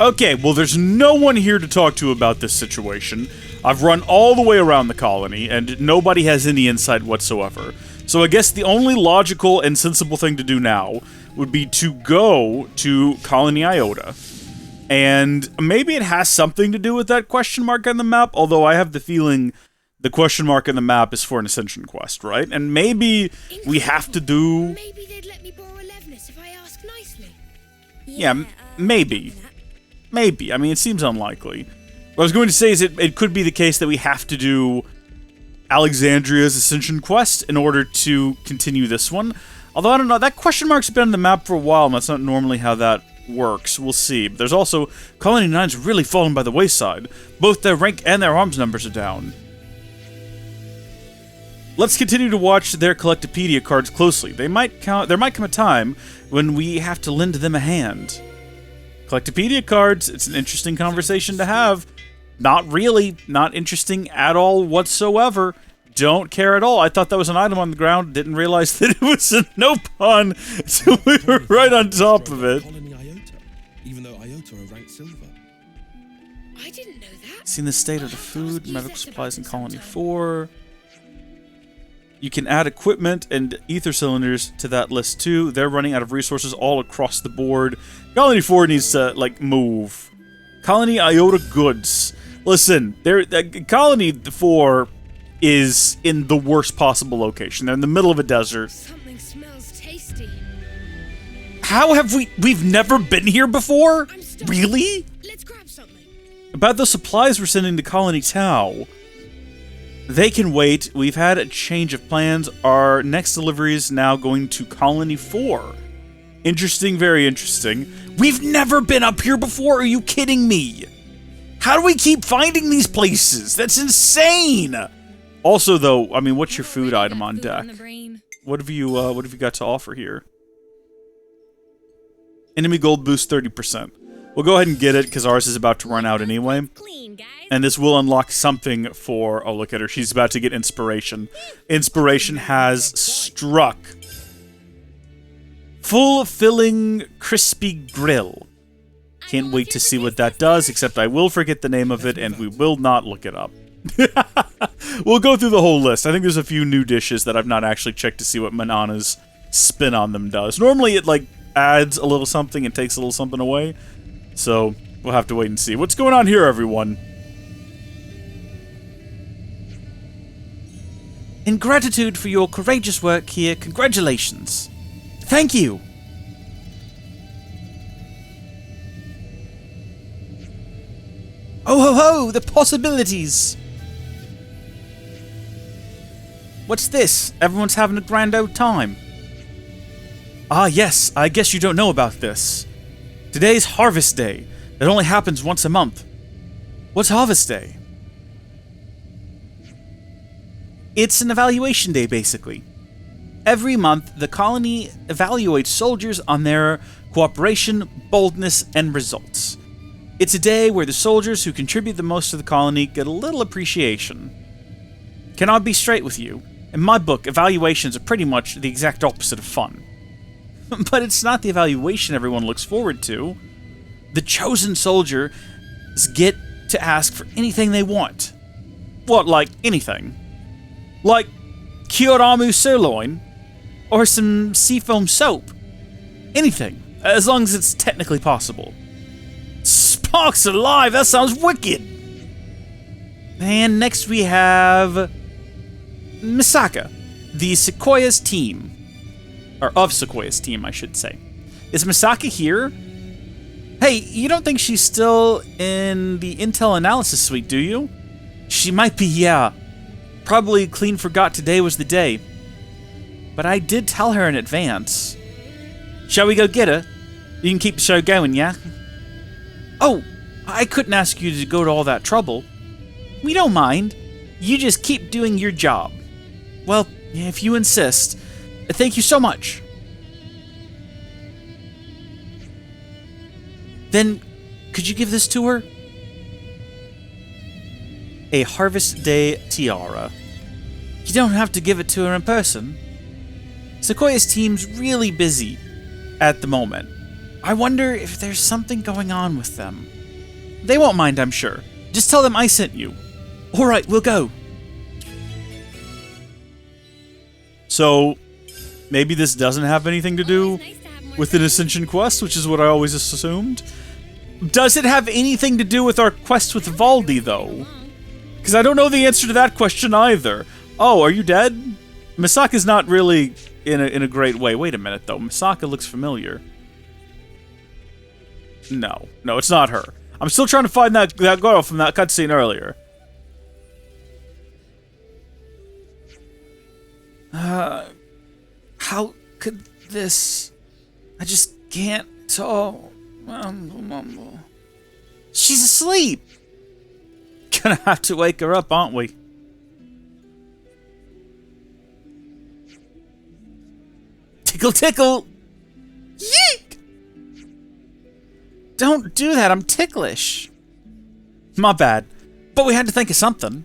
Okay, well, there's no one here to talk to about this situation. I've run all the way around the colony, and nobody has any insight whatsoever. So I guess the only logical and sensible thing to do now would be to go to Colony Iota. And maybe it has something to do with that question mark on the map, although I have the feeling the question mark on the map is for an Ascension quest, right? And maybe we have to do... Maybe they'd let me borrow Levinus if I ask nicely. Yeah, maybe. Maybe. I mean, it seems unlikely. What I was going to say is it could be the case that we have to do Alexandria's Ascension quest in order to continue this one. Although, I don't know, that question mark's been on the map for a while, and that's not normally how that works. We'll see. But there's also Colony 9's really fallen by the wayside. Both their rank and their arms numbers are down. Let's continue to watch their Collectopedia cards closely. There might come a time when we have to lend them a hand. Collectopedia cards, it's an interesting conversation to have. Not really. Not interesting at all whatsoever. Don't care at all. I thought that was an item on the ground. Didn't realize that it was a no pun. So we were right on top of it. Colony Iota, even though Iota are ranked silver. I didn't know that. Seen the state of the food, medical supplies in Colony 4. You can add equipment and ether cylinders to that list too. They're running out of resources all across the board. Colony 4 needs to, like, move. Colony Iota goods. Listen, Colony 4 is in the worst possible location. They're in the middle of a desert. Something smells tasty. How have we've never been here before? Really? Let's grab something. About the supplies we're sending to Colony Tau. They can wait. We've had a change of plans. Our next delivery is now going to Colony 4. Interesting, very interesting. We've never been up here before. Are you kidding me? How do we keep finding these places? That's insane. Also, though, I mean, what's your food item on deck? What have you got to offer here? Enemy gold boost 30%. We'll go ahead and get it because ours is about to run out anyway. And this will unlock something for... Oh, look at her. She's about to get inspiration. Inspiration has struck. Full filling crispy grill. Can't wait to see what that does, except I will forget the name of it and we will not look it up. We'll go through the whole list. I think there's a few new dishes that I've not actually checked to see what Manana's spin on them does. Normally it, like, adds a little something and takes a little something away. So, we'll have to wait and see. What's going on here, everyone? In gratitude for your courageous work here, congratulations. Thank you. Oh ho ho, the possibilities. What's this? Everyone's having a grand old time. Ah yes, I guess you don't know about this. Today's Harvest Day. It only happens once a month. What's Harvest Day? It's an evaluation day, basically. Every month, the colony evaluates soldiers on their cooperation, boldness, and results. It's a day where the soldiers who contribute the most to the colony get a little appreciation. Can I be straight with you? In my book, evaluations are pretty much the exact opposite of fun. But it's not the evaluation everyone looks forward to. The chosen soldiers get to ask for anything they want. What, like anything? Like Kyoramu sirloin? Or some seafoam soap? Anything, as long as it's technically possible. Sparks alive, that sounds wicked! And next we have Misaka, the Sequoia's team. Or of Sequoia's team, I should say. Is Misaka here? Hey, you don't think she's still in the Intel Analysis Suite, do you? She might be, yeah. Probably clean forgot today was the day. But I did tell her in advance. Shall we go get her? You can keep the show going, yeah? Oh, I couldn't ask you to go to all that trouble. We don't mind. You just keep doing your job. Well, if you insist. Thank you so much. Then, could you give this to her? A Harvest Day tiara. You don't have to give it to her in person. Sequoia's team's really busy at the moment. I wonder if there's something going on with them. They won't mind, I'm sure. Just tell them I sent you. Alright, we'll go. So, maybe this doesn't have anything to do with an Ascension quest, which is what I always assumed. Does it have anything to do with our quest with Valdi, though? Because I don't know the answer to that question either. Oh, are you dead? Misaka's not really in a great way. Wait a minute, though. Misaka looks familiar. No, it's not her. I'm still trying to find that girl from that cutscene earlier. How could this... I just can't talk. She's asleep. Gonna have to wake her up, aren't we? Tickle, tickle. Yeek! Don't do that, I'm ticklish. My bad. But we had to think of something.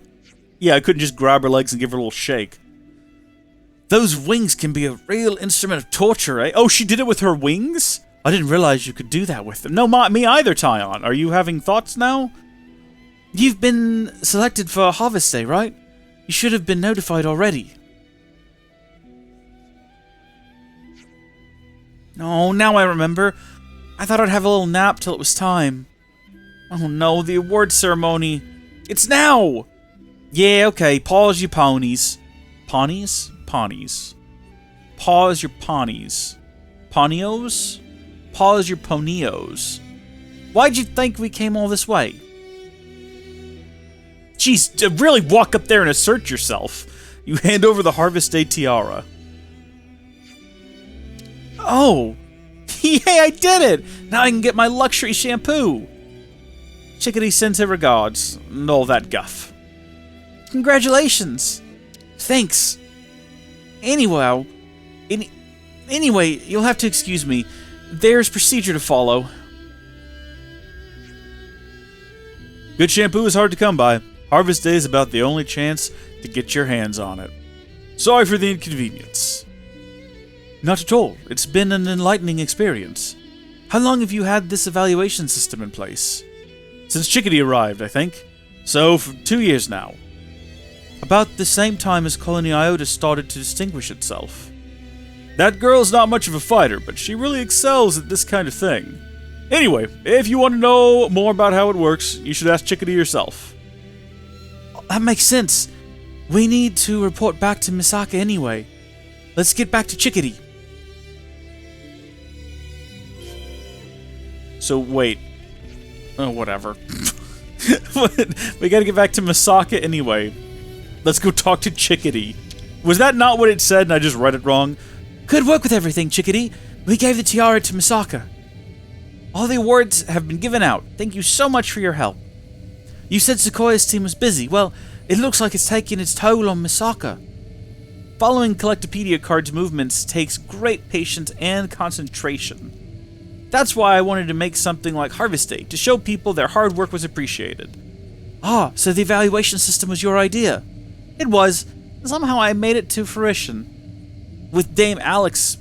Yeah, I couldn't just grab her legs and give her a little shake. Those wings can be a real instrument of torture, eh? Oh, she did it with her wings? I didn't realize you could do that with them. No, me either, Tyon. Are you having thoughts now? You've been selected for Harvest Day, right? You should have been notified already. Oh, now I remember. I thought I'd have a little nap till it was time. Oh no, the award ceremony. It's now! Yeah, okay, pause your ponies. Ponies? Ponies. Pause your ponies. Ponios? Pause your ponios. Why'd you think we came all this way? Jeez, to really walk up there and assert yourself. You hand over the Harvest Day tiara. Oh! Yay, I did it! Now I can get my luxury shampoo! Chickadee sends her regards, and all that guff. Congratulations! Thanks. Anyway, you'll have to excuse me. There's procedure to follow. Good shampoo is hard to come by. Harvest Day is about the only chance to get your hands on it. Sorry for the inconvenience. Not at all. It's been an enlightening experience. How long have you had this evaluation system in place? Since Chickadee arrived, I think. So, for 2 years now. About the same time as Colony Iota started to distinguish itself. That girl's not much of a fighter, but she really excels at this kind of thing. Anyway, if you want to know more about how it works, you should ask Chickadee yourself. That makes sense. We need to report back to Misaka anyway. Let's get back to Chickadee. So wait. Oh, whatever. We gotta get back to Misaka anyway. Let's go talk to Chickadee. Was that not what it said and I just read it wrong? Good work with everything, Chickadee. We gave the tiara to Misaka. All the awards have been given out. Thank you so much for your help. You said Sequoia's team was busy. Well, it looks like it's taking its toll on Misaka. Following Collectopedia cards' movements takes great patience and concentration. That's why I wanted to make something like Harvest Day, to show people their hard work was appreciated. Ah, so the evaluation system was your idea. It was, and somehow I made it to fruition. With Dame Alex...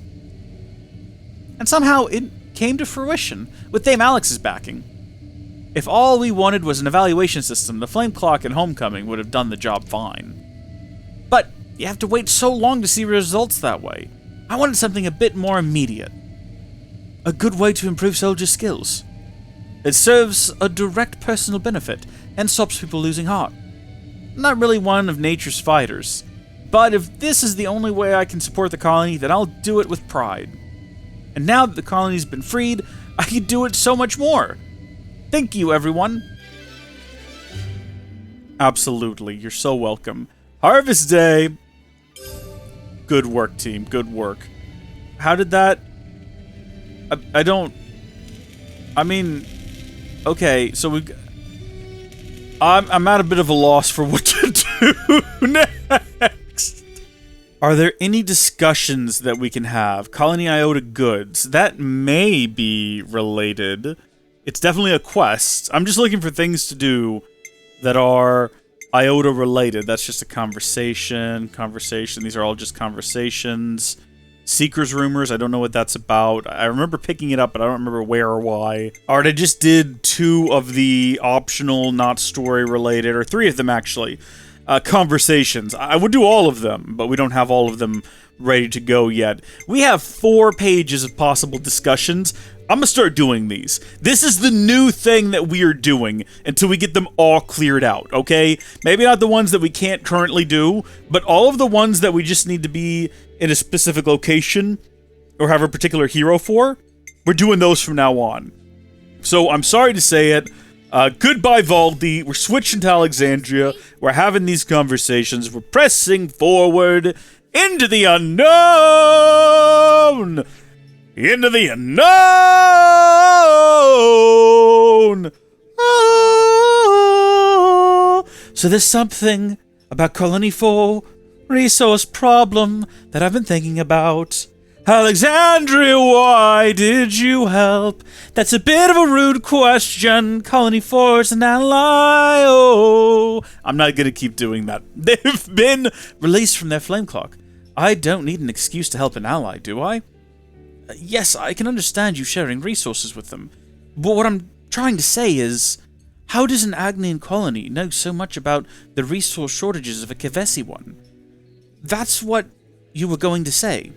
And somehow it came to fruition, with Dame Alex's backing. If all we wanted was an evaluation system, the Flame Clock and Homecoming would have done the job fine. But you have to wait so long to see results that way. I wanted something a bit more immediate. A good way to improve soldiers' skills. It serves a direct personal benefit, and stops people losing heart. I'm not really one of nature's fighters, but if this is the only way I can support the colony, then I'll do it with pride. And now that the colony's been freed, I can do it so much more. Thank you, everyone. Absolutely, you're so welcome. Harvest Day. Good work, team. Good work. How did that... I don't... I mean... Okay, so I'm at a bit of a loss for what to do next. Are there any discussions that we can have? Colony Iota goods. That may be related. It's definitely a quest. I'm just looking for things to do that are Iota related. That's just a conversation. These are all just conversations. Seeker's Rumors, I don't know what that's about. I remember picking it up, but I don't remember where or why. Alright, I just did 2 of the optional, not story-related, or 3 of them, actually, conversations. I would do all of them, but we don't have all of them ready to go yet. We have 4 pages of possible discussions. I'm gonna start doing these. This is the new thing that we are doing until we get them all cleared out, okay? Maybe not the ones that we can't currently do, but all of the ones that we just need to be in a specific location or have a particular hero for, we're doing those from now on. So I'm sorry to say it. Goodbye, Valdi. We're switching to Alexandria. We're having these conversations. We're pressing forward into the unknown. Into the unknown. Oh. So there's something about Colony 4 resource problem that I've been thinking about. Alexandria, why did you help? That's a bit of a rude question. Colony 4's an ally. Oh, I'm not gonna keep doing that. They've been released from their flame clock. I don't need an excuse to help an ally, do I? Yes, I can understand you sharing resources with them. But what I'm trying to say is, how does an Agnian colony know so much about the resource shortages of a Kevesi one? That's what you were going to say.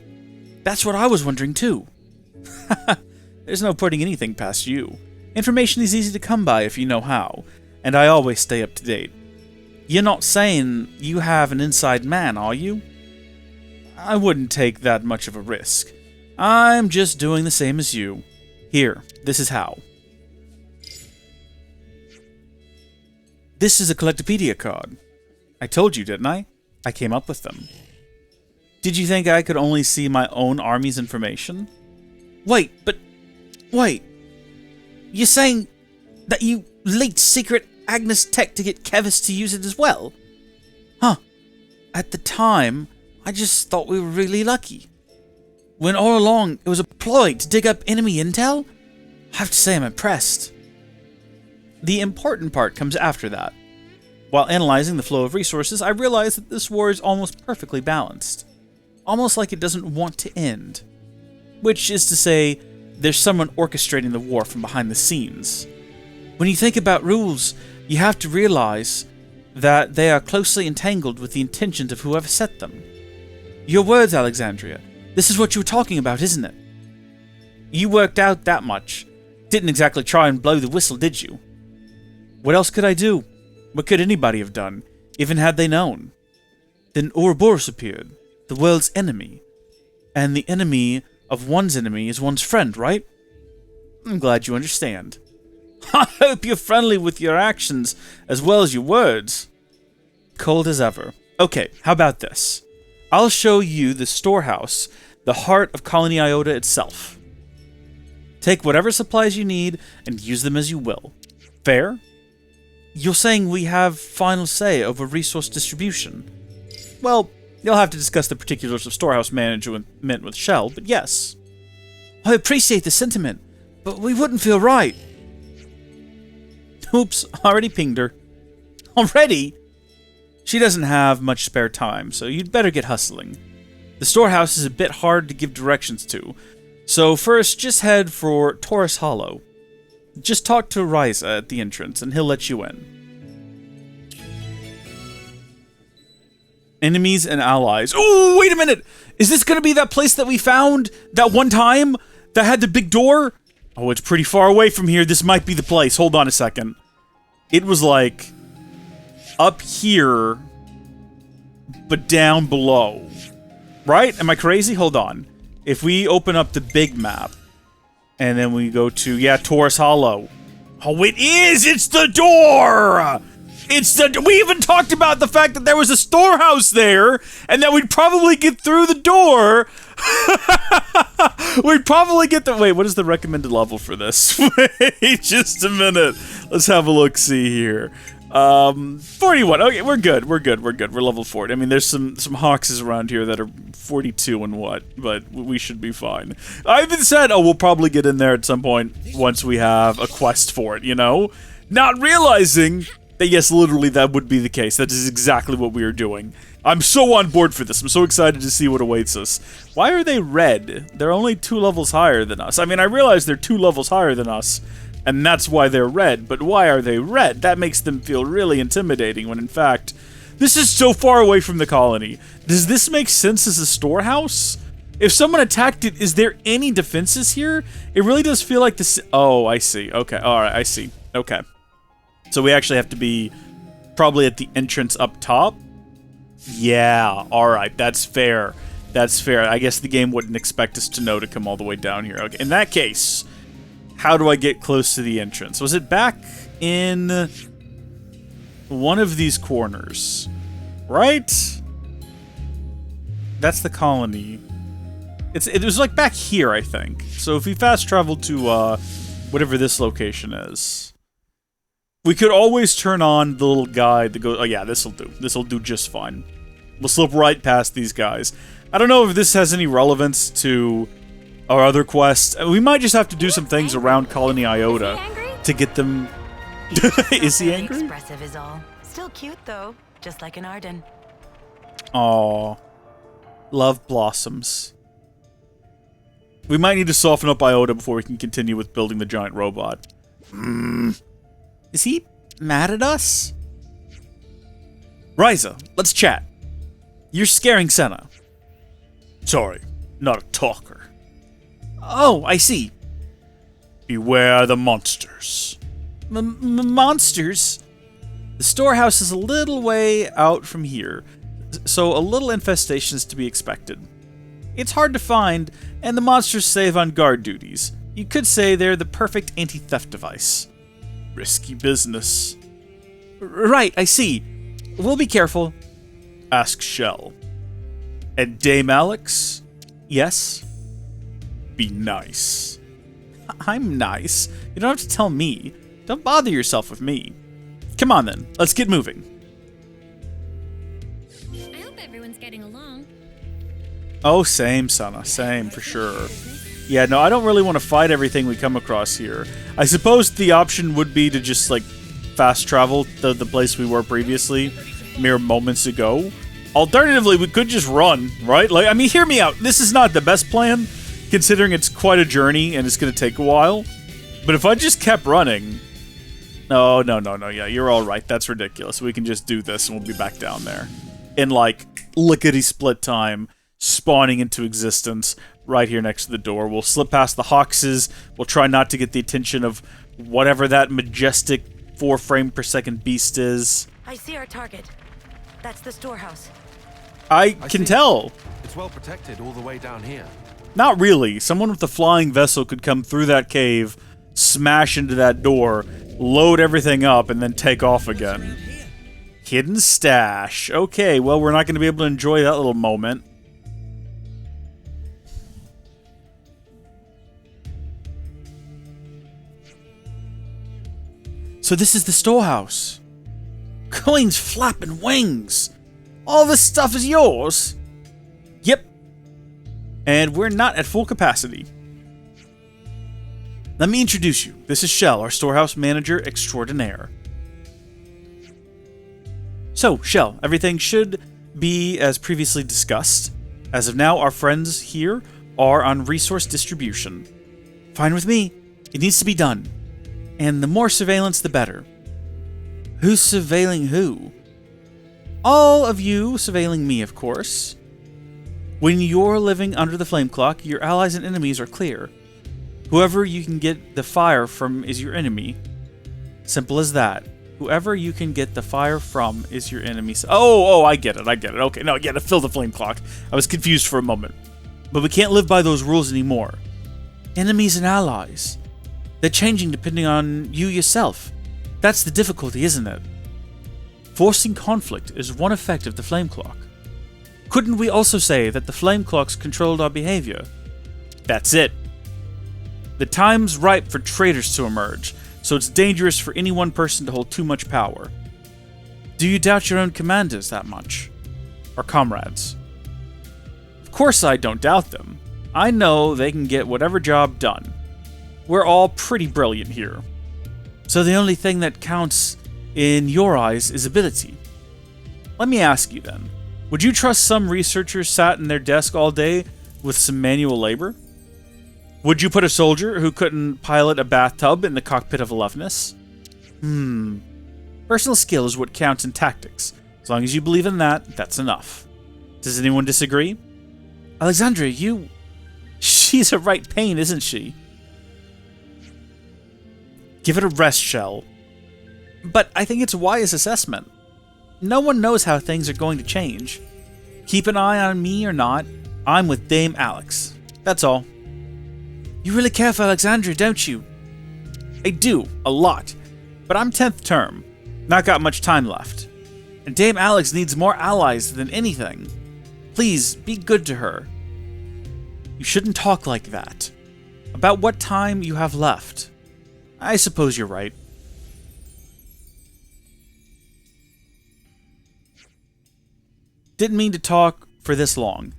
That's what I was wondering too. There's no putting anything past you. Information is easy to come by if you know how, and I always stay up to date. You're not saying you have an inside man, are you? I wouldn't take that much of a risk. I'm just doing the same as you. Here, this is how. This is a Collectopedia card. I told you, didn't I? I came up with them. Did you think I could only see my own army's information? Wait. You're saying that you leaked secret Agnes tech to get Kevis to use it as well? Huh. At the time, I just thought we were really lucky. When all along it was a ploy to dig up enemy intel? I have to say I'm impressed. The important part comes after that. While analyzing the flow of resources, I realized that this war is almost perfectly balanced. Almost like it doesn't want to end. Which is to say, there's someone orchestrating the war from behind the scenes. When you think about rules, you have to realize that they are closely entangled with the intentions of whoever set them. Your words, Alexandria. This is what you were talking about, isn't it? You worked out that much. Didn't exactly try and blow the whistle, did you? What else could I do? What could anybody have done, even had they known? Then Ouroboros appeared, the world's enemy. And the enemy of one's enemy is one's friend, right? I'm glad you understand. I hope you're friendly with your actions as well as your words. Cold as ever. Okay, how about this? I'll show you the storehouse, the heart of Colony Iota itself. Take whatever supplies you need and use them as you will. Fair? You're saying we have final say over resource distribution. Well, you'll have to discuss the particulars of storehouse management with Shell, but yes. I appreciate the sentiment, but we wouldn't feel right. Oops, already pinged her. Already? She doesn't have much spare time, so you'd better get hustling. The storehouse is a bit hard to give directions to, so first just head for Taurus Hollow. Just talk to Ryza at the entrance, and he'll let you in. Enemies and allies. Oh, wait a minute! Is this gonna be that place that we found that one time that had the big door? Oh, it's pretty far away from here. This might be the place. Hold on a second. It was like up here, but down below. Right? Am I crazy? Hold on. If we open up the big map, and then we go to, yeah, Taurus Hollow. Oh, it is! It's the door! It's the... We even talked about the fact that there was a storehouse there, and that we'd probably get through the door. We'd probably get the... Wait, what is the recommended level for this? Wait, just a minute. Let's have a look-see here. 41. Okay, we're good. We're level 40. I mean, there's some Hawkses around here that are 42 and what, but we should be fine. I even said, oh, we'll probably get in there at some point once we have a quest for it, you know? Not realizing Yes, literally, that would be the case. That is exactly what we are doing. I'm so on board for this. I'm so excited to see what awaits us. Why are they red? They're only 2 levels higher than us. I mean, I realize they're 2 levels higher than us, and that's why they're red, but why are they red? That makes them feel really intimidating when, in fact, this is so far away from the colony. Does this make sense as a storehouse? If someone attacked it, is there any defenses here? It really does feel like this... Oh, I see. Okay, alright, I see. Okay. So we actually have to be probably at the entrance up top? Yeah, alright, that's fair. That's fair. I guess the game wouldn't expect us to know to come all the way down here. Okay, in that case, how do I get close to the entrance? Was it back in one of these corners? Right? That's the colony. It was like back here, I think. So if we fast travel to whatever this location is... We could always turn on the little guide that goes... Oh yeah, this'll do. This'll do just fine. We'll slip right past these guys. I don't know if this has any relevance to our other quests. We might just have to do some things around Colony Iota to get them... Is he angry? Expressive is all. Still cute though, just like an Arden. Aww. Love blossoms. We might need to soften up Iota before we can continue with building the giant robot. Is he mad at us? Ryza, let's chat. You're scaring Senna. Sorry, not a talker. Oh, I see. Beware the monsters. Monsters? The storehouse is a little way out from here, so a little infestation is to be expected. It's hard to find, and the monsters save on guard duties. You could say they're the perfect anti-theft device. Risky business. Right, I see. We'll be careful. Ask Shell. And Dame Alex? Yes? Be nice. I'm nice. You don't have to tell me. Don't bother yourself with me. Come on then, let's get moving. I hope everyone's getting along. Oh, same, Sana. Same, for sure. Yeah, no, I don't really want to fight everything we come across here. I suppose the option would be to just, like, fast travel to the place we were previously, mere moments ago. Alternatively, we could just run, right? Like, I mean, hear me out. This is not the best plan, considering it's quite a journey and it's going to take a while. But if I just kept running... No, yeah, you're alright. That's ridiculous. We can just do this and we'll be back down there. In, like, lickety-split time, spawning into existence right here next to the door. We'll slip past the Hawkses. We'll try not to get the attention of whatever that majestic 4 frame per second beast is. I see our target. That's the storehouse. I can tell. It's well protected all the way down here. Not really. Someone with a flying vessel could come through that cave, smash into that door, load everything up, and then take off again. Hidden stash. Okay, well, we're not going to be able to enjoy that little moment. So this is the storehouse. Coins flapping wings. All this stuff is yours? Yep. And we're not at full capacity. Let me introduce you. This is Shell, our storehouse manager extraordinaire. So, Shell, everything should be as previously discussed. As of now, our friends here are on resource distribution. Fine with me. It needs to be done. And the more surveillance, the better. Who's surveilling who? All of you surveilling me, of course. When you're living under the flame clock, your allies and enemies are clear. Whoever you can get the fire from is your enemy. Simple as that. Whoever you can get the fire from is your enemy. Oh, I get it. Okay, no, yeah, to fill the flame clock. I was confused for a moment. But we can't live by those rules anymore. Enemies and allies. They're changing depending on you yourself. That's the difficulty, isn't it? Forcing conflict is one effect of the flame clock. Couldn't we also say that the flame clocks controlled our behavior? That's it. The time's ripe for traitors to emerge, so it's dangerous for any one person to hold too much power. Do you doubt your own commanders that much? Or comrades? Of course I don't doubt them. I know they can get whatever job done. We're all pretty brilliant here. So the only thing that counts in your eyes, is ability. Let me ask you then, would you trust some researchers sat in their desk all day with some manual labor? Would you put a soldier who couldn't pilot a bathtub in the cockpit of aloveness? Personal skill is what counts in tactics. As long as you believe in that, that's enough. Does anyone disagree? Alexandria, she's a right pain, isn't she? Give it a rest, Shell. But I think it's a wise assessment. No one knows how things are going to change. Keep an eye on me or not, I'm with Dame Alex. That's all. You really care for Alexandria, don't you? I do, a lot. But I'm 10th term. Not got much time left. And Dame Alex needs more allies than anything. Please, be good to her. You shouldn't talk like that. About what time you have left. I suppose you're right. Didn't mean to talk for this long.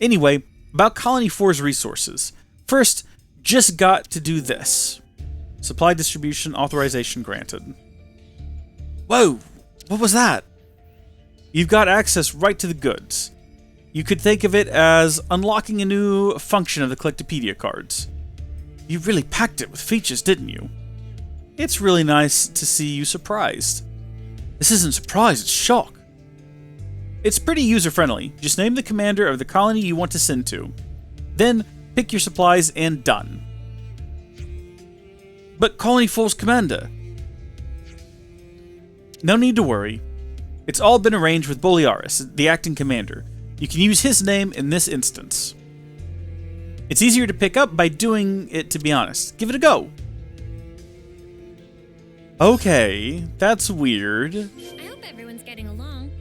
Anyway, about Colony 4's resources. First, just got to do this. Supply distribution authorization granted. Whoa! What was that? You've got access right to the goods. You could think of it as unlocking a new function of the Collectopedia cards. You really packed it with features, didn't you? It's really nice to see you surprised. This isn't surprise, it's shock. It's pretty user-friendly. Just name the commander of the colony you want to send to. Then, pick your supplies and done. But Colony 4's commander? No need to worry. It's all been arranged with Boliaris, the acting commander. You can use his name in this instance. It's easier to pick up by doing it, to be honest. Give it a go. Okay, that's weird. I hope everyone's getting along.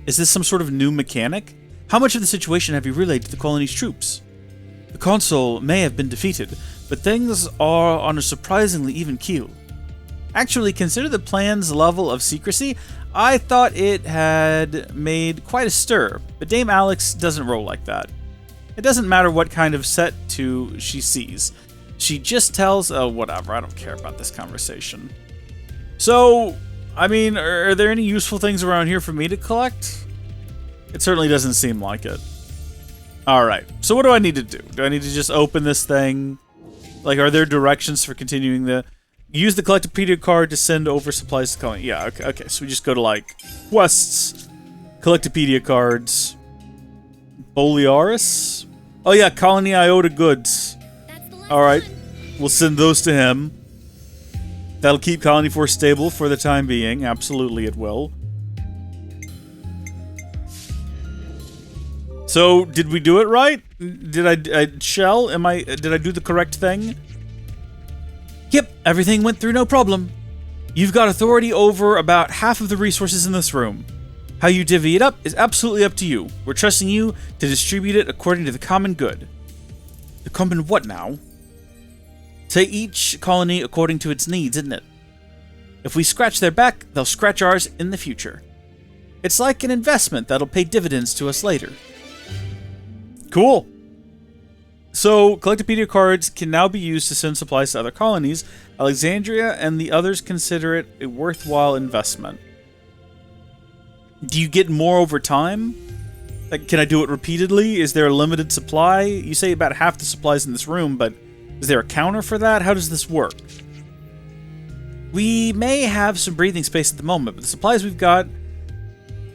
Is this some sort of new mechanic? How much of the situation have you relayed to the colony's troops? The consul may have been defeated, but things are on a surprisingly even keel. Actually, consider the plan's level of secrecy. I thought it had made quite a stir, but Dame Alex doesn't roll like that. It doesn't matter what kind of set to she sees. She just tells, oh, whatever, I don't care about this conversation. So, I mean, are there any useful things around here for me to collect? It certainly doesn't seem like it. Alright, so what do I need to do? Do I need to just open this thing? Like, are there directions for continuing the... Use the Collectopedia card to send over supplies to the colony. Yeah, okay, so we just go to, like, quests, Collectopedia cards, Boliaris? Oh yeah, Colony Iota goods. Alright, we'll send those to him. That'll keep Colony 4 stable for the time being. Absolutely it will. So, did we do it right? Did did I do the correct thing? Yep, everything went through no problem. You've got authority over about half of the resources in this room. How you divvy it up is absolutely up to you. We're trusting you to distribute it according to the common good. The common what now? To each colony according to its needs, isn't it? If we scratch their back, they'll scratch ours in the future. It's like an investment that'll pay dividends to us later. Cool. So, Collectopedia cards can now be used to send supplies to other colonies. Alexandria and the others consider it a worthwhile investment. Do you get more over time? Like, can I do it repeatedly? Is there a limited supply? You say about half the supplies in this room, but is there a counter for that? How does this work? We may have some breathing space at the moment, but the supplies we've got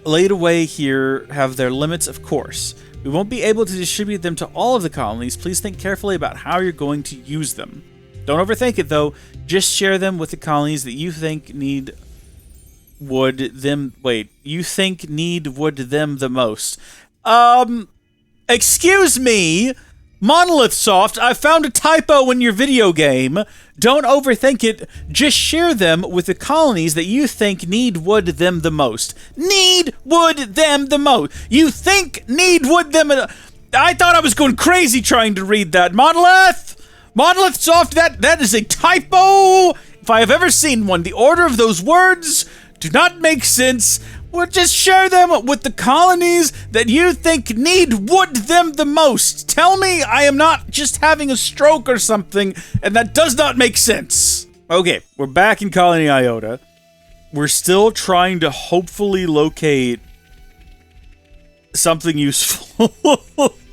laid away here have their limits, of course. We won't be able to distribute them to all of the colonies. Please think carefully about how you're going to use them. Don't overthink it, though. Just share them with the colonies that you think need wood them the most. Excuse me? Monolith Soft, I found a typo in your video game. Don't overthink it. Just share them with the colonies that you think need wood them the most. Need wood them the most. You think need wood them... I thought I was going crazy trying to read that. Monolith Soft, that is a typo. If I have ever seen one, the order of those words do not make sense. We'll just share them with the colonies that you think need wood them the most. Tell me I am not just having a stroke or something, and that does not make sense. Okay, we're back in Colony Iota. We're still trying to hopefully locate something useful.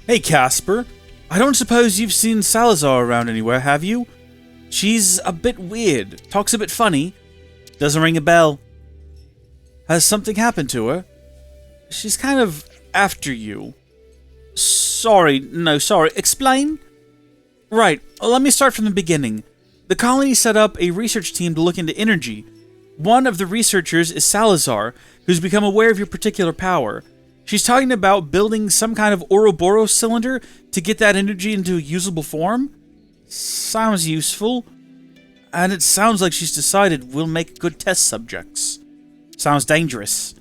Hey, Casper. I don't suppose you've seen Salazar around anywhere, have you? She's a bit weird, talks a bit funny, doesn't ring a bell. Has something happened to her? She's kind of after you. Sorry. Explain? Right, let me start from the beginning. The colony set up a research team to look into energy. One of the researchers is Salazar, who's become aware of your particular power. She's talking about building some kind of Ouroboros cylinder to get that energy into a usable form. Sounds useful. And it sounds like she's decided we'll make good test subjects. Sounds dangerous.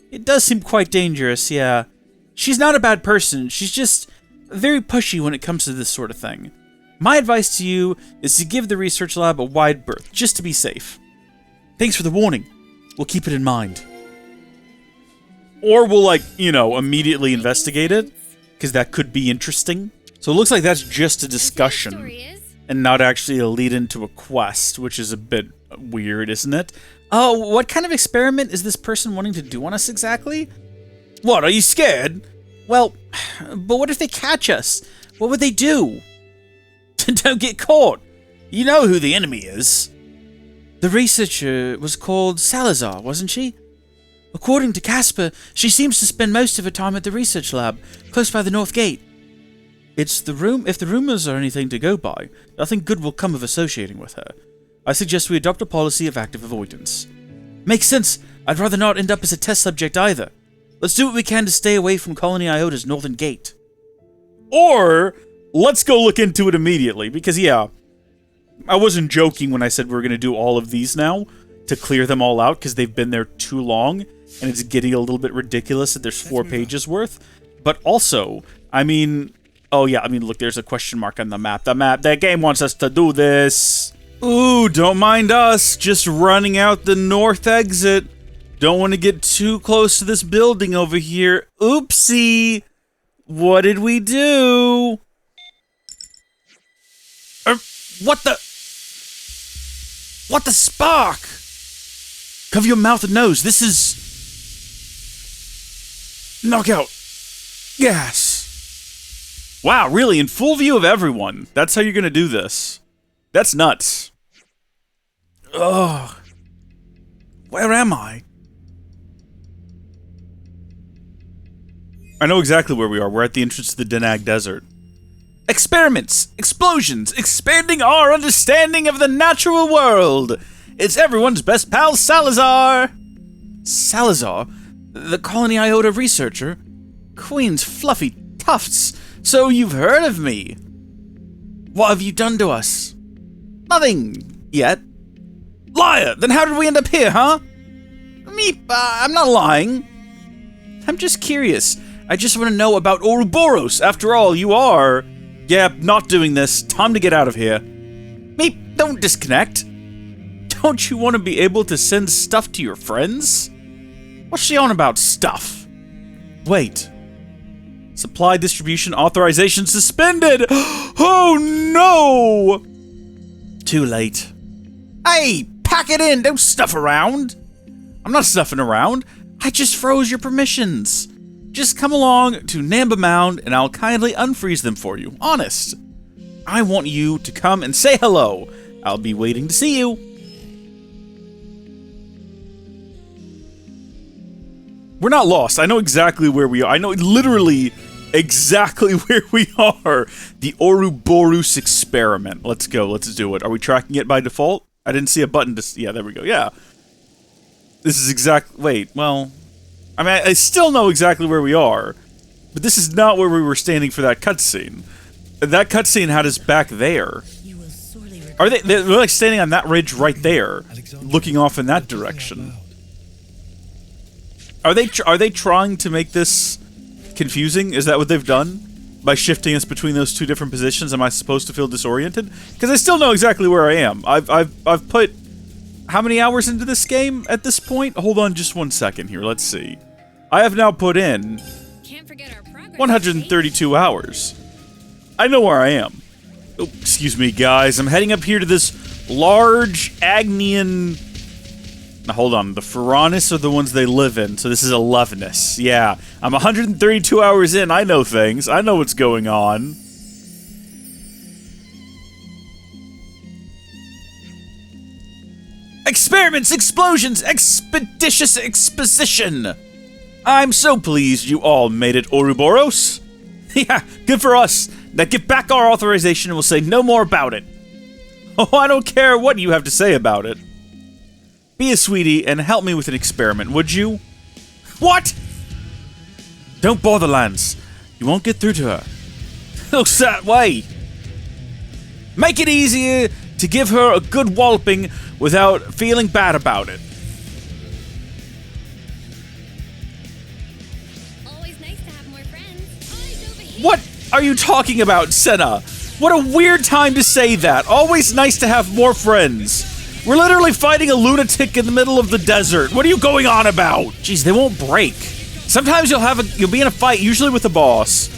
It does seem quite dangerous, yeah. She's not a bad person, she's just very pushy when it comes to this sort of thing. My advice to you is to give the research lab a wide berth, just to be safe. Thanks for the warning. We'll keep it in mind. Or we'll, immediately investigate it, because that could be interesting. So it looks like that's just a discussion, and not actually a lead into a quest, which is a bit weird, isn't it? Oh, what kind of experiment is this person wanting to do on us exactly? What, are you scared? Well, but what if they catch us? What would they do? Don't get caught. You know who the enemy is. The researcher was called Salazar, wasn't she? According to Casper, she seems to spend most of her time at the research lab, close by the North Gate. If the rumors are anything to go by, nothing good will come of associating with her. I suggest we adopt a policy of active avoidance. Makes sense. I'd rather not end up as a test subject either. Let's do what we can to stay away from Colony Iota's northern gate. Or, let's go look into it immediately, because yeah, I wasn't joking when I said we were going to do all of these now, to clear them all out, because they've been there too long, and it's getting a little bit ridiculous that there's 4 pages worth. But also, look, there's a question mark on the map. That game wants us to do this. Ooh, don't mind us, just running out the north exit. Don't want to get too close to this building over here. Oopsie! What did we do? What the spark? Cover your mouth and nose. This is... knockout. Gas. Wow, really? In full view of everyone. That's how you're gonna do this. That's nuts. Ugh. Where am I? I know exactly where we are. We're at the entrance to the Denag Desert. Experiments! Explosions! Expanding our understanding of the natural world! It's everyone's best pal, Salazar! Salazar? The Colony Iota researcher? Queen's fluffy tufts! So you've heard of me! What have you done to us? Nothing yet. Liar! Then how did we end up here, huh? I'm not lying. I'm just curious. I just want to know about Ouroboros. After all, you are... Yeah, not doing this. Time to get out of here. Meep, don't disconnect. Don't you want to be able to send stuff to your friends? What's she on about, stuff? Wait. Supply distribution authorization suspended! Oh no! Too late. Hey, pack it in, don't stuff around. I'm not stuffing around. I just froze your permissions. Just come along to Namba Mound and I'll kindly unfreeze them for you. Honest. I want you to come and say hello. I'll be waiting to see you. We're not lost. I know exactly where we are. I know literally exactly where we are. The Ouroboros experiment. Let's go. Let's do it. Are we tracking it by default? I didn't see a button to... Yeah, there we go. Yeah. This is Wait, well... I mean, I still know exactly where we are, but this is not where we were standing for that cutscene. That cutscene had us back there. Are they? They're like standing on that ridge right there, looking off in that direction. Are they trying to make this confusing? Is that what they've done by shifting us between those two different positions? Am I supposed to feel disoriented? Because I still know exactly where I am. I've put how many hours into this game at this point? Hold on just 1 second here. Let's see. I have now put in 132 hours. I know where I am. Oh, excuse me, guys. I'm heading up here to this large Agnian Now, hold on. The Furanis are the ones they live in, so this is 11ness. Yeah, I'm 132 hours in. I know things. I know what's going on. Experiments, explosions, expeditious exposition. I'm so pleased you all made it, Ouroboros. Yeah, good for us. Now get back our authorization and we'll say no more about it. Oh, I don't care what you have to say about it. Be a sweetie and help me with an experiment, would you? What? Don't bother, Lance. You won't get through to her. Looks that way. Make it easier to give her a good walloping without feeling bad about it. Always nice to have more friends. Eyes over here. What are you talking about, Senna? What a weird time to say that. Always nice to have more friends. We're literally fighting a lunatic in the middle of the desert. What are you going on about? Jeez, they won't break. Sometimes you'll be in a fight, usually with a boss,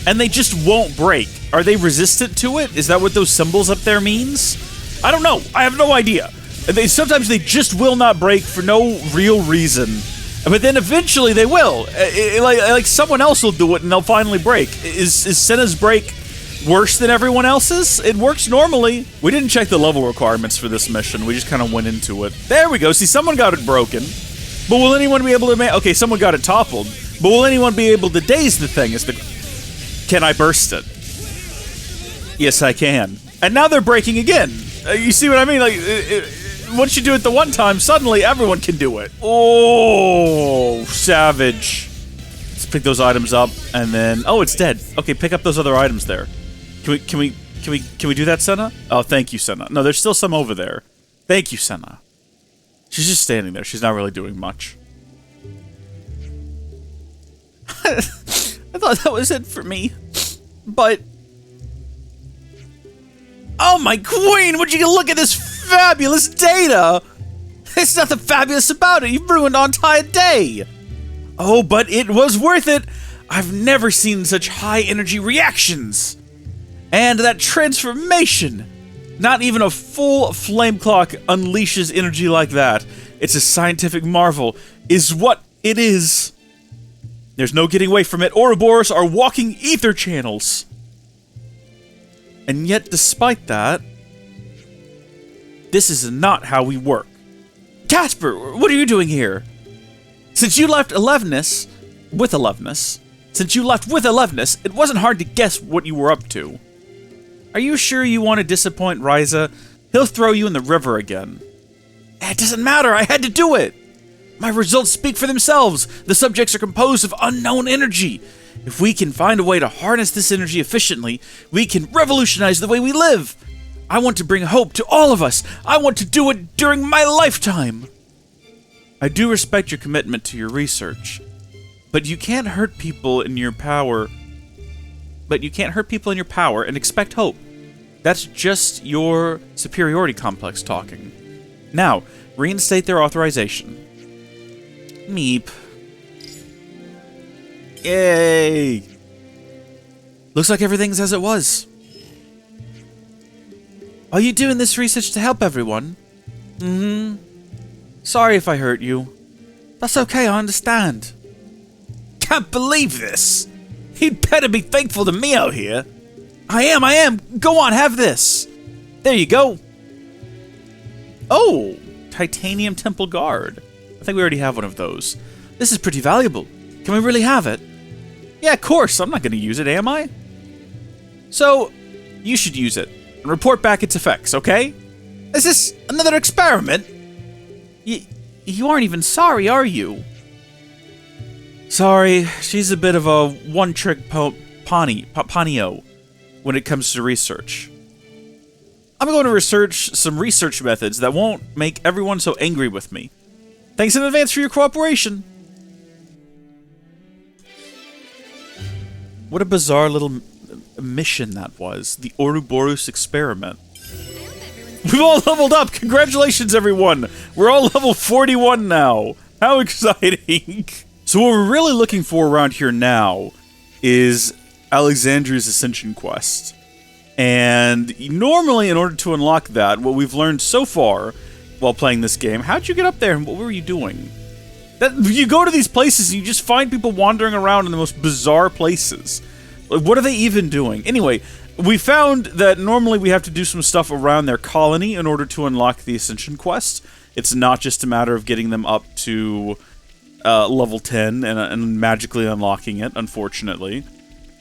and they just won't break. Are they resistant to it? Is that what those symbols up there means? I don't know. I have no idea. Sometimes they just will not break for no real reason. But then eventually they will. Like someone else will do it and they'll finally break. Is Senna's break worse than everyone else's? It works normally. We didn't check the level requirements for this mission. We just kind of went into it. There we go. See, someone got it broken. But will anyone be able to okay, someone got it toppled. But will anyone be able to daze the thing? Can I burst it? Yes, I can. And now they're breaking again. You see what I mean? Like, once you do it the one time, suddenly everyone can do it. Oh, savage. Let's pick those items up, and then... Oh, it's dead. Okay, pick up those other items there. Can we do that, Senna? Oh, thank you, Senna. No, there's still some over there. Thank you, Senna. She's just standing there. She's not really doing much. I thought that was it for me. But... Oh, my queen! Would you look at this fabulous data? There's nothing fabulous about it. You've ruined our entire day. Oh, but it was worth it. I've never seen such high energy reactions. And that transformation. Not even a full flame clock unleashes energy like that. It's a scientific marvel, is what it is. There's no getting away from it. Ouroboros are walking ether channels. And yet, despite that, this is not how we work. Casper, what are you doing here? Since you left with 11ness, it wasn't hard to guess what you were up to. Are you sure you want to disappoint Ryza? He'll throw you in the river again. It doesn't matter, I had to do it. My results speak for themselves. The subjects are composed of unknown energy. If we can find a way to harness this energy efficiently, we can revolutionize the way we live. I want to bring hope to all of us. I want to do it during my lifetime. I do respect your commitment to your research, but you can't hurt people in your power. And expect hope. That's just your superiority complex talking. Now, reinstate their authorization. Meep. Yay! Looks like everything's as it was. Are you doing this research to help everyone? Mm-hmm. Sorry if I hurt you. That's okay, I understand. Can't believe this! You'd better be thankful to me out here. I am. Go on, have this. There you go. Oh, Titanium Temple Guard. I think we already have one of those. This is pretty valuable. Can we really have it? Yeah, of course. I'm not going to use it, am I? So, you should use it and report back its effects, okay? Is this another experiment? You aren't even sorry, are you? Sorry, she's a bit of a one-trick ponyo when it comes to research. I'm going to research some research methods that won't make everyone so angry with me. Thanks in advance for your cooperation. What a bizarre little mission that was. The Ouroboros experiment. We've all leveled up! Congratulations, everyone! We're all level 41 now! How exciting! So what we're really looking for around here now is Alexandria's Ascension Quest. And normally, in order to unlock that, what we've learned so far, while playing this game. How'd you get up there, and what were you doing? You go to these places, and you just find people wandering around in the most bizarre places. Like, what are they even doing? Anyway, we found that normally we have to do some stuff around their colony in order to unlock the Ascension quest. It's not just a matter of getting them up to level 10 and magically unlocking it, unfortunately.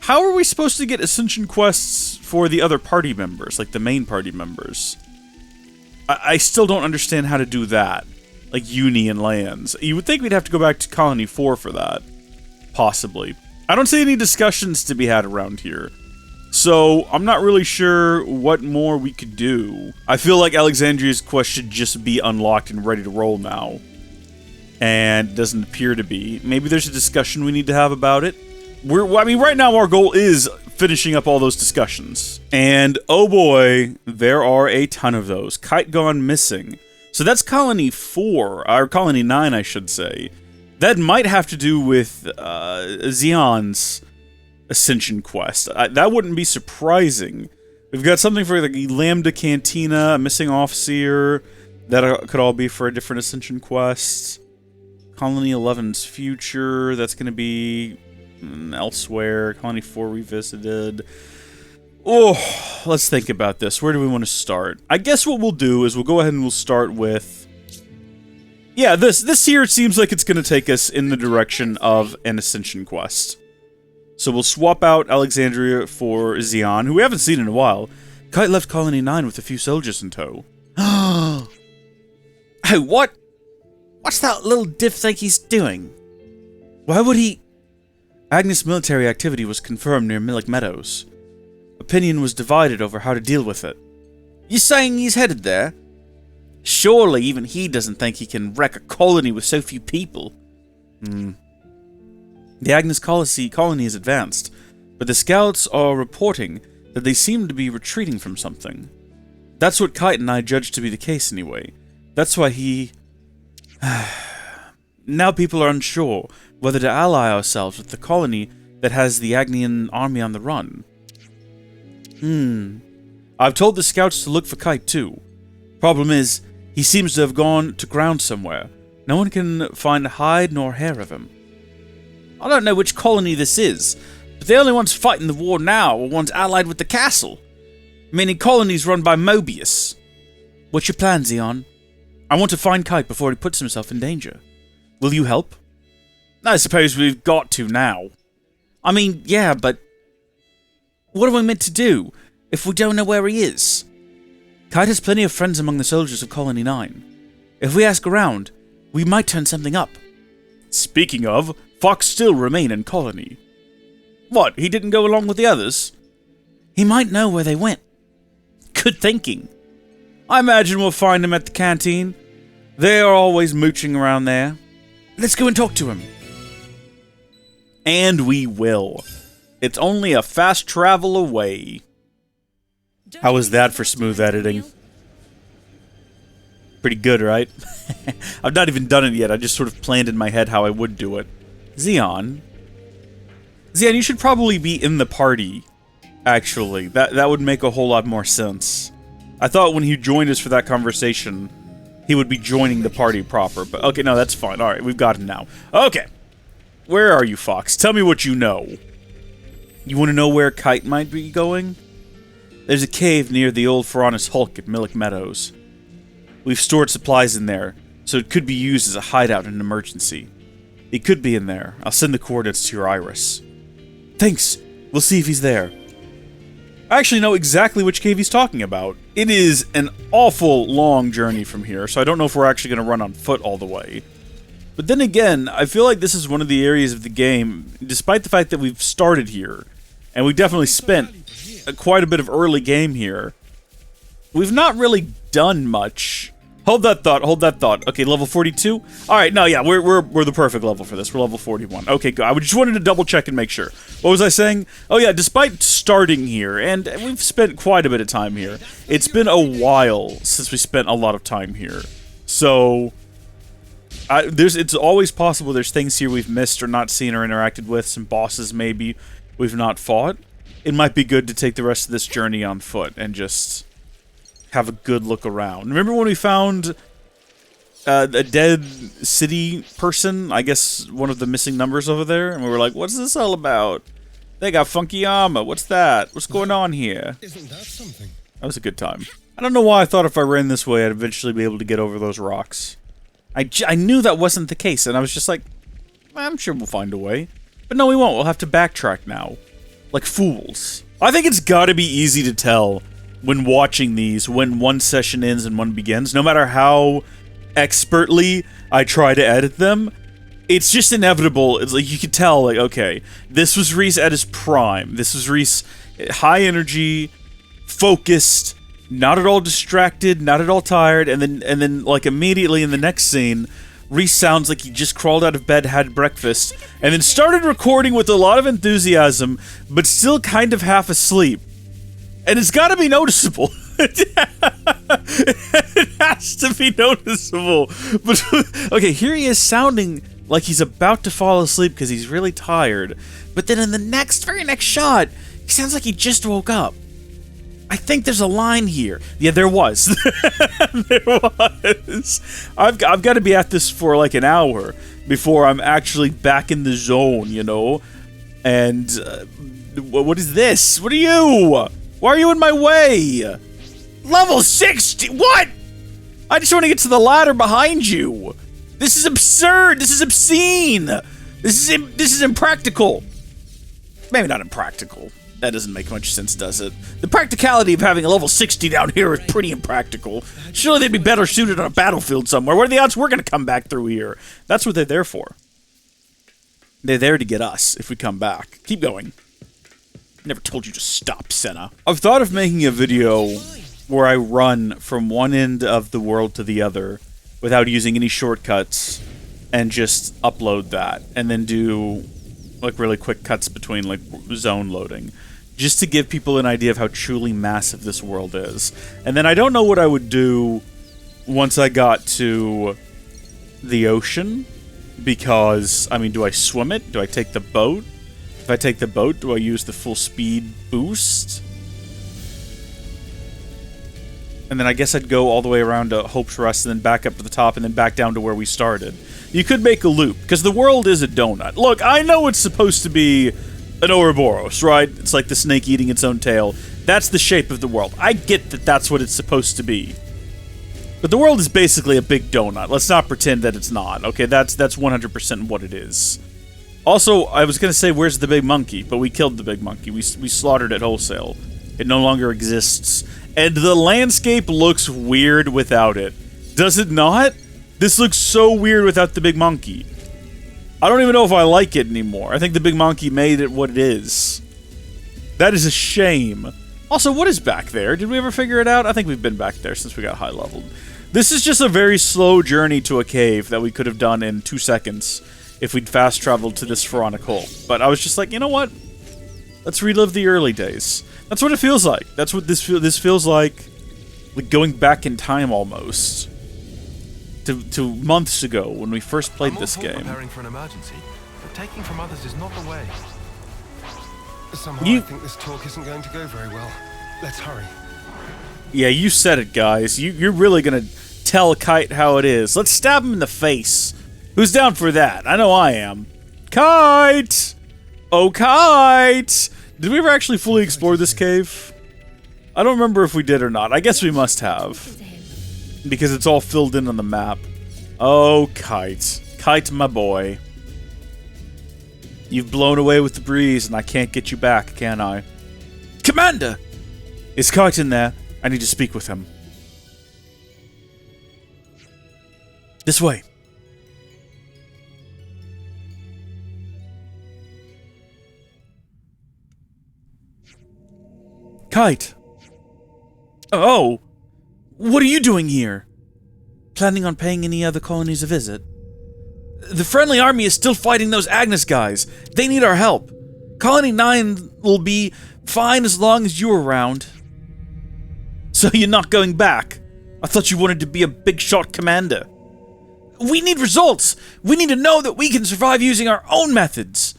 How are we supposed to get Ascension quests for the other party members, like the main party members? I still don't understand how to do that. Like Uni and lands. You would think we'd have to go back to Colony 4 for that. Possibly. I don't see any discussions to be had around here. So, I'm not really sure what more we could do. I feel like Alexandria's quest should just be unlocked and ready to roll now. And it doesn't appear to be. Maybe there's a discussion we need to have about it. I mean, right now our goal is finishing up all those discussions. And, oh boy, there are a ton of those. Kite gone missing. So that's Colony 4, or Colony 9, I should say. That might have to do with Xion's Ascension quest. That wouldn't be surprising. We've got something for the Lambda Cantina, a missing Offseer. That could all be for a different Ascension quest. Colony 11's future, that's going to be elsewhere. Colony 4 revisited. Oh, let's think about this. Where do we want to start? I guess what we'll do is we'll go ahead and we'll start with... Yeah, this here seems like it's going to take us in the direction of an Ascension quest. So we'll swap out Alexandria for Xion, who we haven't seen in a while. Kite left Colony 9 with a few soldiers in tow. Hey, what? What's that little diff think he's doing? Why would he... Agnes' military activity was confirmed near Millick Meadows. Opinion was divided over how to deal with it. You saying he's headed there? Surely even he doesn't think he can wreck a colony with so few people. The Agnes colony is advanced, but the scouts are reporting that they seem to be retreating from something. That's what Kite and I judged to be the case anyway. That's why he... Now people are unsure whether to ally ourselves with the colony that has the Agnian army on the run. I've told the scouts to look for Kite too. Problem is, he seems to have gone to ground somewhere. No one can find hide nor hair of him. I don't know which colony this is, but the only ones fighting the war now are ones allied with the castle. Meaning colonies run by Mobius. What's your plan, Xion? I want to find Kite before he puts himself in danger. Will you help? I suppose we've got to now. I mean, yeah, but... What are we meant to do if we don't know where he is? Kite has plenty of friends among the soldiers of Colony 9. If we ask around, we might turn something up. Speaking of, Fox still remain in Colony. What, he didn't go along with the others? He might know where they went. Good thinking. I imagine we'll find him at the canteen. They are always mooching around there. Let's go and talk to him. And we will. It's only a fast travel away. How was that for smooth editing? Pretty good, right? I've not even done it yet. I just sort of planned in my head how I would do it. Xion, you should probably be in the party, actually. That would make a whole lot more sense. I thought when he joined us for that conversation, he would be joining the party proper. But okay, no, that's fine. Alright, we've got him now. Okay. Where are you, Fox? Tell me what you know. You want to know where Kite might be going? There's a cave near the old Ferranus Hulk at Millick Meadows. We've stored supplies in there, so it could be used as a hideout in an emergency. It could be in there. I'll send the coordinates to your iris. Thanks. We'll see if he's there. I actually know exactly which cave he's talking about. It is an awful long journey from here, so I don't know if we're actually going to run on foot all the way. But then again, I feel like this is one of the areas of the game, despite the fact that we've started here, and we definitely spent quite a bit of early game here, we've not really done much. Hold that thought. Okay, level 42? Alright, no, yeah, we're the perfect level for this. We're level 41. Okay, good. I just wanted to double check and make sure. What was I saying? Oh yeah, despite starting here, and we've spent quite a bit of time here, it's been a while since we spent a lot of time here. So, it's always possible there's things here we've missed or not seen or interacted with, some bosses maybe we've not fought. It might be good to take the rest of this journey on foot and just have a good look around. Remember when we found a dead city person, I guess one of the missing numbers over there, and we were like, what's this all about? They got funky armor, what's that? What's going on here? Isn't that something? That was a good time. I don't know why I thought if I ran this way, I'd eventually be able to get over those rocks. I knew that wasn't the case, and I was just like, I'm sure we'll find a way. But no, we won't. We'll have to backtrack now. Like fools. I think it's gotta be easy to tell when watching these, when one session ends and one begins. No matter how expertly I try to edit them, it's just inevitable. It's like, you can tell, like, okay, this was Reese at his prime. This was Reese high energy, focused, not at all distracted, not at all tired, and then like immediately in the next scene, Reese sounds like he just crawled out of bed, had breakfast, and then started recording with a lot of enthusiasm, but still kind of half asleep. And it's gotta be noticeable. It has to be noticeable. But okay, here he is sounding like he's about to fall asleep because he's really tired. But then in the very next shot, he sounds like he just woke up. I think there's a line here. Yeah, there was. There was. I've got to be at this for like an hour before I'm actually back in the zone, you know? And what is this? What are you? Why are you in my way? Level 60? What? I just want to get to the ladder behind you. This is absurd. This is obscene. This is impractical. Maybe not impractical. That doesn't make much sense, does it? The practicality of having a level 60 down here is pretty impractical. Surely they'd be better suited on a battlefield somewhere. What are the odds we're going to come back through here? That's what they're there for. They're there to get us if we come back. Keep going. Never told you to stop, Senna. I've thought of making a video where I run from one end of the world to the other without using any shortcuts and just upload that and then do like really quick cuts between like zone loading, just to give people an idea of how truly massive this world is. And then I don't know what I would do once I got to the ocean, because, I mean, do I swim it? Do I take the boat? If I take the boat, do I use the full speed boost? And then I guess I'd go all the way around to Hope's Rest and then back up to the top and then back down to where we started. You could make a loop, because the world is a donut. Look, I know it's supposed to be an Ouroboros, right? It's like the snake eating its own tail. That's the shape of the world. I get that that's what it's supposed to be. But the world is basically a big donut. Let's not pretend that it's not, okay? That's 100% what it is. Also, I was going to say, where's the big monkey? But we killed the big monkey. We slaughtered it wholesale. It no longer exists. And the landscape looks weird without it. Does it not? This looks so weird without the big monkey. I don't even know if I like it anymore. I think the big monkey made it what it is. That is a shame. Also, what is back there? Did we ever figure it out? I think we've been back there since we got high leveled. This is just a very slow journey to a cave that we could have done in 2 seconds if we'd fast traveled to this pharaonic hole. But I was just like, you know what? Let's relive the early days. That's what it feels like. That's what this feels like going back in time almost. To months ago when we first played this game. Preparing for an emergency, but taking from others is not the way. Somehow I think this talk isn't going to go very well. Let's hurry. Yeah, you said it, guys. You're really gonna tell Kite how it is. Let's stab him in the face. Who's down for that? I know I am. Kite! Oh, Kite! Did we ever actually fully explore this cave? I don't remember if we did or not. I guess we must have, because it's all filled in on the map. Oh, Kite. Kite, my boy. You've blown away with the breeze, and I can't get you back, can I? Commander! Is Kite in there? I need to speak with him. This way. Kite! Oh! What are you doing here? Planning on paying any other colonies a visit? The friendly army is still fighting those Agnes guys. They need our help. Colony 9 will be fine as long as you're around. So you're not going back? I thought you wanted to be a big shot commander. We need results! We need to know that we can survive using our own methods.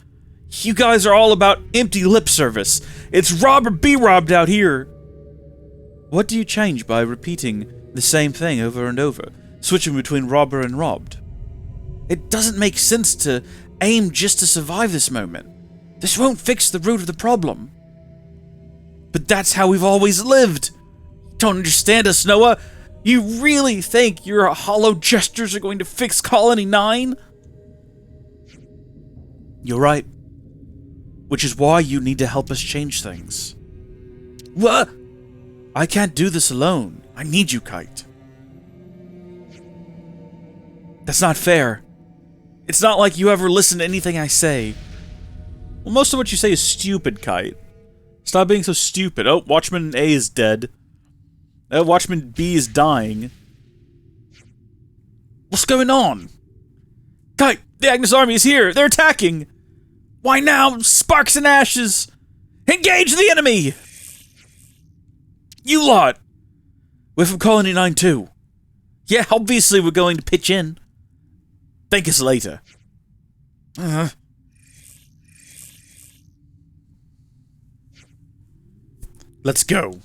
You guys are all about empty lip service. It's rob or be robbed out here. What do you change by repeating the same thing over and over? switching between robber and robbed. It doesn't make sense to aim just to survive this moment. This won't fix the root of the problem. But that's how we've always lived. Don't understand us, Noah. You really think your hollow gestures are going to fix Colony 9? You're right. Which is why you need to help us change things. What? I can't do this alone. I need you, Kite. That's not fair. It's not like you ever listen to anything I say. Well, most of what you say is stupid, Kite. Stop being so stupid. Oh, Watchman A is dead. Watchman B is dying. What's going on? Kite, the Agnes army is here. They're attacking. Why now? Sparks and ashes. Engage the enemy. You lot. We're from Colony 9 too. Yeah, obviously we're going to pitch in. Thank us later. Let's go.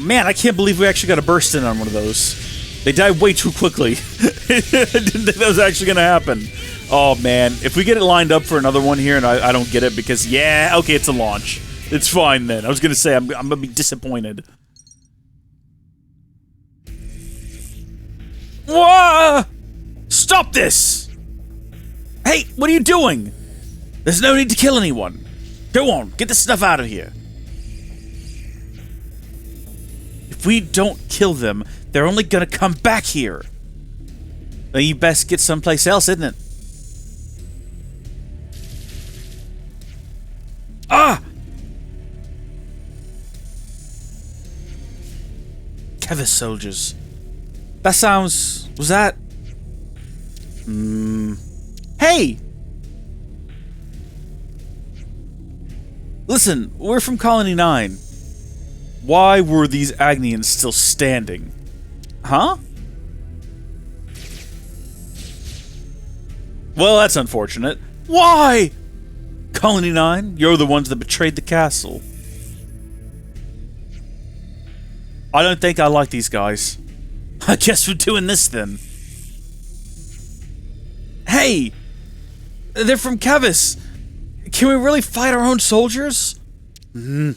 Man, I can't believe we actually got a burst in on one of those. They died way too quickly. I didn't think that was actually going to happen. Oh, man. If we get it lined up for another one here and I don't get it because, yeah, okay, it's a launch. It's fine then. I was going to say, I'm going to be disappointed. Whoa! Stop this! Hey, what are you doing? There's no need to kill anyone. Go on, get the stuff out of here. If we don't kill them, they're only gonna come back here. Then you best get someplace else, isn't it? Ah! Kevis soldiers. That sounds... was that... Hey! Listen, we're from Colony 9. Why were these Agnians still standing? Huh? Well, that's unfortunate. Why? Colony 9, you're the ones that betrayed the castle. I don't think I like these guys. I guess we're doing this then. Hey! They're from Kevis. Can we really fight our own soldiers? Yeah,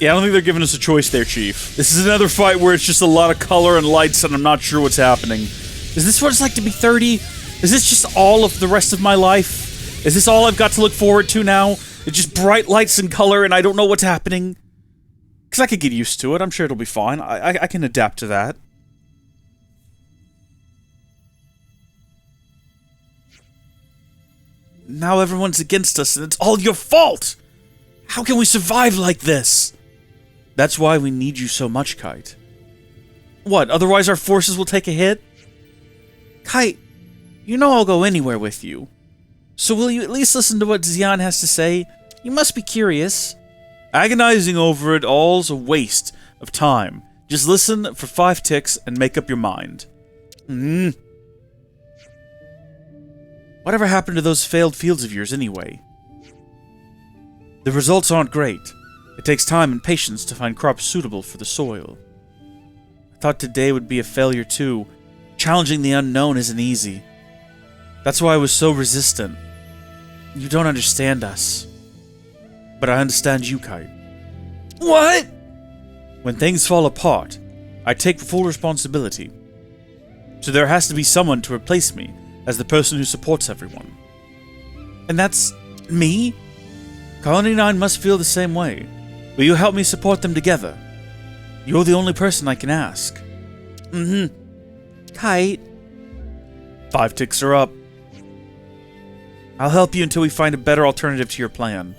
I don't think they're giving us a choice there, Chief. This is another fight where it's just a lot of color and lights and I'm not sure what's happening. Is this what it's like to be 30? Is this just all of the rest of my life? Is this all I've got to look forward to now? It's just bright lights and color and I don't know what's happening? Because I could get used to it. I'm sure it'll be fine. I can adapt to that. Now everyone's against us and it's all your fault! How can we survive like this? That's why we need you so much, Kite. What, otherwise our forces will take a hit? Kite, you know I'll go anywhere with you. So will you at least listen to what Xian has to say? You must be curious. Agonizing over it all's a waste of time. Just listen for 5 ticks and make up your mind. Whatever happened to those failed fields of yours anyway? The results aren't great. It takes time and patience to find crops suitable for the soil. I thought today would be a failure too. Challenging the unknown isn't easy. That's why I was so resistant. You don't understand us. But I understand you, Kite. What? When things fall apart, I take full responsibility. So there has to be someone to replace me as the person who supports everyone. And that's me? Colony 9 must feel the same way. Will you help me support them together? You're the only person I can ask. Kite. 5 ticks are up. I'll help you until we find a better alternative to your plan.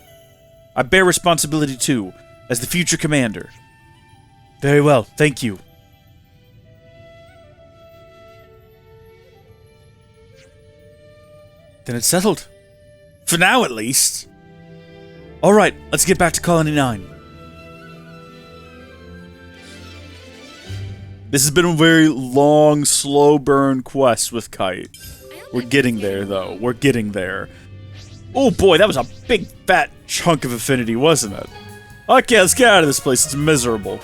I bear responsibility too, as the future commander. Very well, thank you. Then it's settled. For now, at least. Alright, let's get back to Colony 9. This has been a very long, slow burn quest with Kite. We're getting there, though. We're getting there. Oh boy, that was a big fat chunk of affinity, wasn't it? Okay, let's get out of this place. It's miserable.